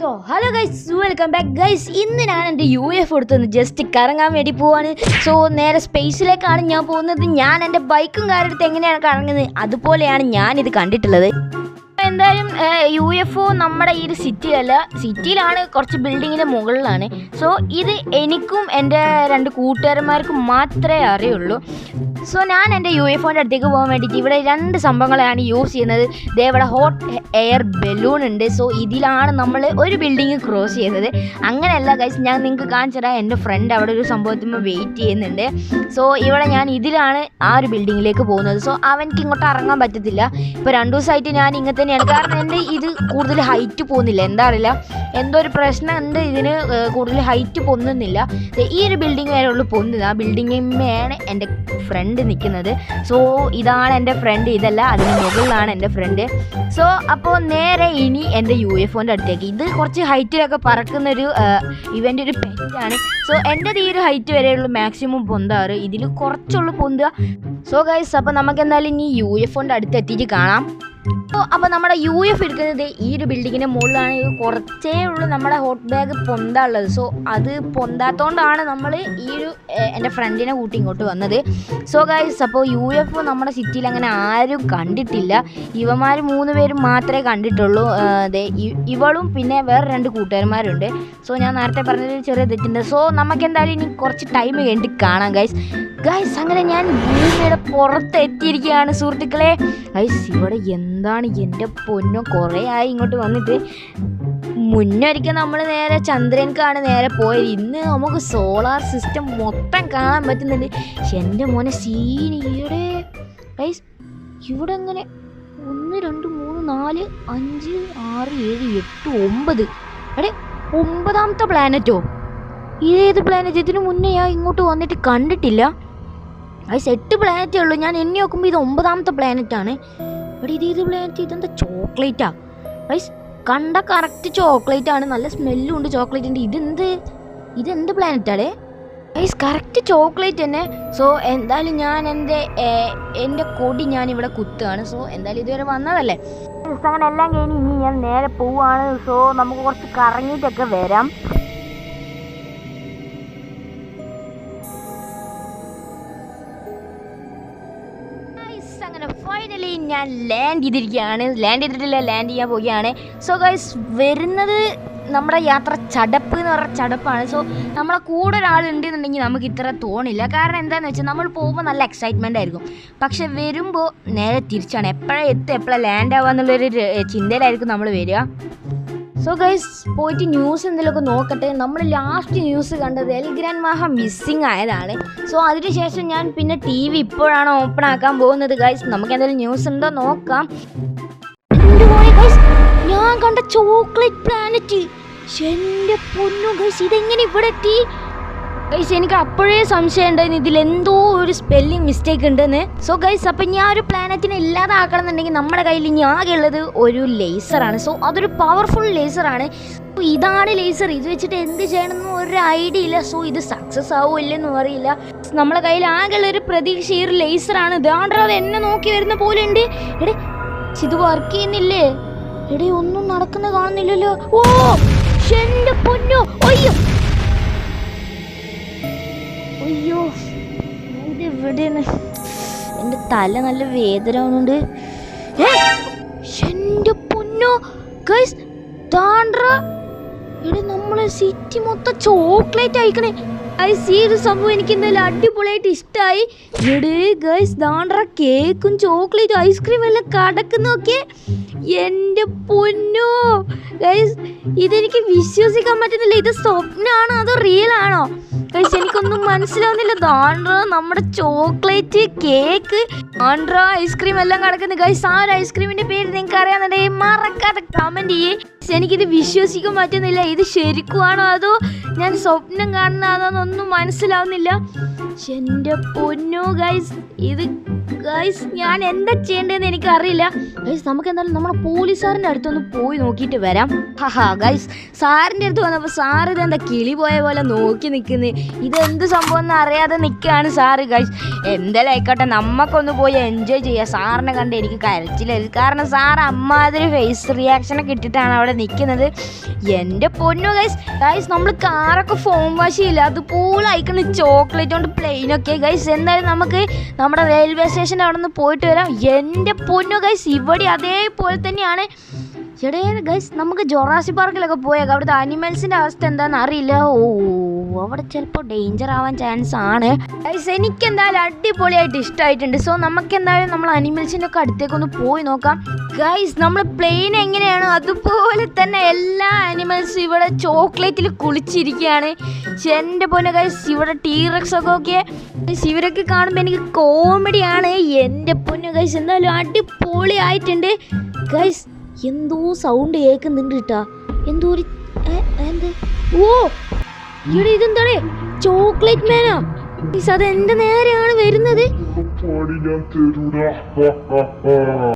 So hello guys, welcome back guys. ഇന്ന് ഞാൻ എൻ്റെ UFO എടുത്തൊന്ന് ജസ്റ്റ് കറങ്ങാൻ വേണ്ടി പോവാണ്. സോ നേരെ സ്പേസിലേക്കാണ് ഞാൻ പോകുന്നത്. ഞാൻ എൻ്റെ ബൈക്കും കാറെടുത്ത് എങ്ങനെയാണ് കറങ്ങുന്നത് അതുപോലെയാണ് ഞാനിത് കണ്ടിട്ടുള്ളത്. എന്തായാലും UFO നമ്മുടെ ഈ ഒരു സിറ്റിയിലാണ്, കുറച്ച് ബിൽഡിങ്ങിൻ്റെ മുകളിലാണ്. സോ ഇത് എനിക്കും എൻ്റെ 2 കൂട്ടുകാരന്മാർക്കും മാത്രമേ അറിയുള്ളൂ. സോ ഞാൻ എൻ്റെ UFOൻ്റെ അടുത്തേക്ക് പോകാൻ വേണ്ടിയിട്ട് ഇവിടെ 2 സംഭവങ്ങളാണ് യൂസ് ചെയ്യുന്നത്. ഇവിടെ ഹോട്ട് എയർ ബലൂൺ ഉണ്ട്. സോ ഇതിലാണ് നമ്മൾ ഒരു ബിൽഡിങ് ക്രോസ് ചെയ്യുന്നത്. അങ്ങനെയല്ല ഗൈസ്, ഞാൻ നിങ്ങൾക്ക് കാണിച്ചു തരാം. എൻ്റെ ഫ്രണ്ട് അവിടെ ഒരു സംഭവത്തിന് വെയിറ്റ് ചെയ്യുന്നുണ്ട്. സോ ഇവിടെ ഞാൻ ഇതിലാണ് ആ ഒരു ബിൽഡിങ്ങിലേക്ക് പോകുന്നത്. സോ അവൻക്ക് ഇങ്ങോട്ട് ഇറങ്ങാൻ പറ്റത്തില്ല. ഇപ്പോൾ 2 ദിവസമായിട്ട് ഞാൻ ഇങ്ങനെ തന്നെയാണ്. കാരണം എൻ്റെ ഇത് കൂടുതൽ ഹൈറ്റ് പോകുന്നില്ല, എന്താ അറിയില്ല, എന്തോ ഒരു പ്രശ്നമുണ്ട്. ഇതിന് കൂടുതൽ ഹൈറ്റ് പൊന്നുന്നില്ല. ഈ ഒരു ബിൽഡിംഗ് വരെ ഉള്ളു പൊന്നുന്നത്. ആ ബിൽഡിങ്ങിന്മേലാണ് എൻ്റെ ഫ്രണ്ട് നിൽക്കുന്നത്. സോ ഇതാണ് എൻ്റെ ഫ്രണ്ട്, ഇതല്ല, അതിന് മുകളിലാണ് എൻ്റെ ഫ്രണ്ട്. സോ അപ്പോൾ നേരെ ഇനി എൻ്റെ UFOൻ്റെ അടുത്തേക്ക്. ഇത് കുറച്ച് ഹൈറ്റിലൊക്കെ പറക്കുന്നൊരു ഇവൻ്റെ ഒരു പെറ്റാണ്. സോ എൻ്റെ ഈ ഒരു ഹൈറ്റ് വരെയുള്ളൂ മാക്സിമം പൊന്താറ്. ഇതിൽ കുറച്ചുള്ളൂ പൊന്തുക. സോ ഗൈസ്, അപ്പോൾ നമുക്ക് എന്തായാലും ഇനി UFOൻ്റെ അടുത്ത് എത്തിയിട്ട് കാണാം. അപ്പോൾ നമ്മുടെ UFO എടുക്കുന്നത് ഈ ഒരു ബിൽഡിങ്ങിൻ്റെ മുകളിലാണ്. കുറച്ചേ ഉള്ളൂ നമ്മുടെ ഹോട്ട് ബാഗ് പൊന്താനുള്ളത്. സോ അത് പൊന്താത്തോണ്ടാണ് നമ്മൾ ഈ ഒരു എൻ്റെ ഫ്രണ്ടിനെ കൂട്ടി ഇങ്ങോട്ട് വന്നത്. സോ ഗൈസ്, അപ്പോൾ UFO നമ്മുടെ സിറ്റിയിൽ അങ്ങനെ ആരും കണ്ടിട്ടില്ല. ഇവന്മാർ 3 പേരും മാത്രമേ കണ്ടിട്ടുള്ളൂ. ഇവളും പിന്നെ വേറെ 2 കൂട്ടുകാരന്മാരുണ്ട്. സോ ഞാൻ നേരത്തെ പറഞ്ഞൊരു ചെറിയ തെറ്റുണ്ട്. സോ നമുക്ക് എന്തായാലും ഇനി കുറച്ച് ടൈം കഴിഞ്ഞിട്ട് കാണാം ഗൈസ്. അങ്ങനെ ഞാൻ ഭൂമിയുടെ പുറത്ത് എത്തിയിരിക്കുകയാണ് സുഹൃത്തുക്കളെ. ഗൈസ്, ഇവിടെ എന്താണ് എൻ്റെ പൊന്നോ, കുറേ ആയി ഇങ്ങോട്ട് വന്നിട്ട്. മുന്നൊരിക്കൽ നമ്മൾ നേരെ ചന്ദ്രൻക്കാണ് നേരെ പോയത്. ഇന്ന് നമുക്ക് സോളാർ സിസ്റ്റം മൊത്തം കാണാൻ പറ്റുന്നുണ്ട്. പക്ഷെ എൻ്റെ മോനെ സീനിയുടെ ഗൈസ്, ഇവിടെ എങ്ങനെ 1 2 3 4 5 6 7 8 9 എടേ 9ാമത്തെ പ്ലാനറ്റോ? ഇതേത് പ്ലാനറ്റ്? ഇതിന് മുന്നേ ഞാൻ ഇങ്ങോട്ട് വന്നിട്ട് കണ്ടിട്ടില്ല. ഗൈസ്, 8 പ്ലാനറ്റേ ഉള്ളൂ. ഞാൻ എണ്ണി നോക്കുമ്പോൾ ഇത് 9ാമത്തെ പ്ലാനറ്റാണ്. ഇവിടെ ഇതേത് പ്ലാനറ്റ്? ഇതെന്താ ചോക്ലേറ്റാ ഗൈസ്? കണ്ട കറക്റ്റ് ചോക്ലേറ്റ് ആണ്. നല്ല സ്മെല്ലും ഉണ്ട് ചോക്ലേറ്റിൻ്റെ. ഇതെന്ത് പ്ലാനറ്റാടേ ഗൈസ്? കറക്റ്റ് ചോക്ലേറ്റ് തന്നെ. സോ എന്തായാലും ഞാൻ എൻ്റെ കൊടി ഞാനിവിടെ കുത്തുകയാണ്. സോ എന്തായാലും ഇതുവരെ വന്നതല്ലേ. അങ്ങനെ എല്ലാം കഴിഞ്ഞ് ഇനി ഞാൻ നേരെ പോവുകയാണ്. സോ നമുക്ക് കുറച്ച് കറങ്ങിയിട്ടൊക്കെ വരാം. അങ്ങനെ ഫൈനലി ഞാൻ ലാൻഡ് ചെയ്യാൻ പോവുകയാണ്. സോ ഗൈസ്, വരുന്നത് നമ്മുടെ യാത്ര ചടപ്പ് എന്ന് പറഞ്ഞ ചടപ്പാണ്. സോ നമ്മളെ കൂടെ ഒരാളുണ്ടെന്നുണ്ടെങ്കിൽ നമുക്ക് ഇത്ര തോന്നില്ല. കാരണം എന്താണെന്ന് വെച്ചാൽ നമ്മൾ പോകുമ്പോൾ നല്ല എക്സൈറ്റ്മെൻ്റ് ആയിരിക്കും. പക്ഷെ വരുമ്പോൾ നേരെ തിരിച്ചാണ്. എപ്പോഴാണ് ലാൻഡ് ആവുക എന്നുള്ളൊരു ചിന്തയിലായിരിക്കും നമ്മൾ വരിക. സോ ഗൈസ്, പോയിട്ട് ന്യൂസ് എന്തെങ്കിലുമൊക്കെ നോക്കട്ടെ. നമ്മൾ ലാസ്റ്റ് ന്യൂസ് കണ്ടത് എൽ ഗ്രാൻഡ് മാഹ മിസ്സിങ് ആയതാണ്. സോ അതിനുശേഷം ഞാൻ പിന്നെ TV ഇപ്പോഴാണ് ഓപ്പൺ ആക്കാൻ പോകുന്നത് ഗൈസ്. നമുക്ക് എന്തെങ്കിലും ന്യൂസ് ഉണ്ടോ നോക്കാം. എൻ്റെ മോനെ ഗൈസ്, ഞാൻ കണ്ട ചോക്ലേറ്റ് പ്ലാനറ്റ്. എൻ്റെ പൊന്നു ഗൈസ്, ഇതെങ്ങനെ ഇവിടെ എത്തി ഗൈസ്? എനിക്ക് അപ്പോഴേ സംശയം ഉണ്ടായിരുന്നു ഇതിലെന്തോ ഒരു സ്പെല്ലിംഗ് മിസ്റ്റേക്ക് ഉണ്ടെന്ന്. സോ ഗൈസ്, അപ്പം ഞാൻ ഒരു പ്ലാനറ്റിനെ ഇല്ലാതാക്കണം എന്നുണ്ടെങ്കിൽ നമ്മുടെ കയ്യിൽ ഇനി ആകെ ഉള്ളത് ഒരു ലേസറാണ്. സോ അതൊരു പവർഫുൾ ലേസറാണ്. ഇതാണ് ലേസർ. ഇത് വെച്ചിട്ട് എന്ത് ചെയ്യണമെന്ന് ഒരു ഐഡിയ ഇല്ല. സോ ഇത് സക്സസ് ആവോ ഇല്ലെന്നും അറിയില്ല. നമ്മളെ കയ്യിൽ ആകെ ഉള്ള ഒരു പ്രതീക്ഷ ഈ ഒരു ലേസറാണ്. അത് എന്നെ നോക്കി വരുന്ന പോലെ ഉണ്ട്. എടേ, ഇത് വർക്ക് ചെയ്യുന്നില്ലേ? എടേ, ഒന്നും നടക്കുന്ന കാണുന്നില്ലല്ലോ. ഓ എൻ്റെ പൊന്നോ, അയ്യോ ഇതെവിടെയാണ്? എൻ്റെ തല നല്ല വേദന ആവുന്നുണ്ട്. എൻ്റെ പൊന്നോ ഗൈസ്, ഇവിടെ നമ്മളെ സിറ്റി മൊത്തം ചോക്ലേറ്റ് അയക്കണേ. ഈ ഒരു സംഭവം എനിക്ക് എന്തായാലും അടിപൊളിയായിട്ട് ഇഷ്ടമായി. ഇവിടെ ഗൈസ് കേക്കും ചോക്ലേറ്റും ഐസ്ക്രീം എല്ലാം കടക്കുന്നൊക്കെ. എൻ്റെ പൊന്നോ ഗൈസ്, ഇതെനിക്ക് വിശ്വസിക്കാൻ പറ്റുന്നില്ല. ഇത് സ്വപ്നമാണോ അതോ റിയൽ ആണോ ഗൈസ്? എനിക്കൊന്നും മനസ്സിലാവുന്നില്ല. നമ്മുടെ ചോക്ലേറ്റ് കേക്ക് ഐസ്ക്രീം എല്ലാം കിടക്കുന്നു ഗൈസ്. ആ ഒരു ഐസ്ക്രീമിൻ്റെ പേര് നിങ്ങൾക്ക് അറിയാന്നുണ്ടെങ്കിൽ മറക്കാതെ കമൻറ്റ് ചെയ്യേ. എനിക്കിത് വിശ്വസിക്കാൻ പറ്റുന്നില്ല. ഇത് ശരിക്കുമാണോ അതോ ഞാൻ സ്വപ്നം കാണുന്നതാണെന്നൊന്നും മനസ്സിലാവുന്നില്ല. എൻ്റെ പൊന്നോ ഗൈസ്, ഇത് ഗൈസ് ഞാൻ എന്താ ചെയ്യേണ്ടതെന്ന് എനിക്കറിയില്ല ഗൈസ്. നമുക്ക് എന്തായാലും നമ്മുടെ പോലീസുകാരൻ്റെ അടുത്തൊന്ന് പോയി നോക്കിയിട്ട് വരാം. ഗൈസ്, സാറിൻ്റെ അടുത്ത് വന്നപ്പോൾ സാർ ഇതെന്താ കിളി പോയ പോലെ നോക്കി നിൽക്കുന്നത്. ഇതെന്ത് സംഭവം എന്ന് അറിയാതെ നിൽക്കുകയാണ് സാറ് ഗൈസ്. എന്തായാലും ആയിക്കോട്ടെ, നമുക്കൊന്ന് പോയി എൻജോയ് ചെയ്യാം. സാറിനെ കണ്ട് എനിക്ക് കരച്ചിലായിരുന്നു. കാരണം സാർ അമ്മാതിരി ഫേസ് റിയാക്ഷനൊക്കെ ഇട്ടിട്ടാണ് അവിടെ അവിടെ നിൽക്കുന്നത്. എൻ്റെ പൊന്നു ഗൈസ് നമ്മൾ കാറൊക്കെ ഫോം വാശിയില്ല അതുപോലെ അയക്കുന്ന ചോക്ലേറ്റ് കൊണ്ട് പ്ലെയിനൊക്കെ ഗൈസ്. എന്തായാലും നമുക്ക് നമ്മുടെ റെയിൽവേ സ്റ്റേഷൻ്റെ അവിടെ നിന്ന് പോയിട്ട് വരാം. എൻ്റെ പൊന്നു ഗൈസ് ഇവിടെ അതേപോലെ തന്നെയാണ്. ചേട്ടേ ഗൈസ് നമുക്ക് ജൊറാസിക് പാർക്കിലൊക്കെ പോയേക്കാം. അവിടുത്തെ അനിമൽസിൻ്റെ അവസ്ഥ എന്താണെന്ന് അറിയില്ല. അവിടെ ചിലപ്പോൾ ഡേഞ്ചർ ആവാൻ ചാൻസ് ആണ് ഗൈസ്. എനിക്ക് എന്തായാലും അടിപൊളിയായിട്ട് ഇഷ്ടമായിട്ടുണ്ട്. സോ നമുക്ക് എന്തായാലും നമ്മൾ അനിമൽസിൻ്റെ ഒക്കെ അടുത്തേക്കൊന്ന് പോയി നോക്കാം ഗൈസ്. നമ്മൾ പ്ലെയിൻ എങ്ങനെയാണ് അതുപോലെ തന്നെ എല്ലാ അനിമൽസും ഇവിടെ ചോക്ലേറ്റിൽ കുളിച്ചിരിക്കുകയാണ്. എൻ്റെ പൊന്നെ ഗൈസ് ഇവിടെ ടീറക്സ് ഒക്കെ ഇവരൊക്കെ കാണുമ്പോൾ എനിക്ക് കോമഡിയാണ്. എൻ്റെ പൊന്നെ ഗൈസ് എന്തായാലും അടിപൊളിയായിട്ടുണ്ട് ഗൈസ്. എന്തോ സൗണ്ട് കേൾക്കുന്നുണ്ട് കേട്ടാ. എന്തോ ഒരു ഇവിടെ ഇതെന്താണ് ചോക്ലേറ്റ് മാനാ. അത് എന്റെ നേരെയാണ് വരുന്നത്.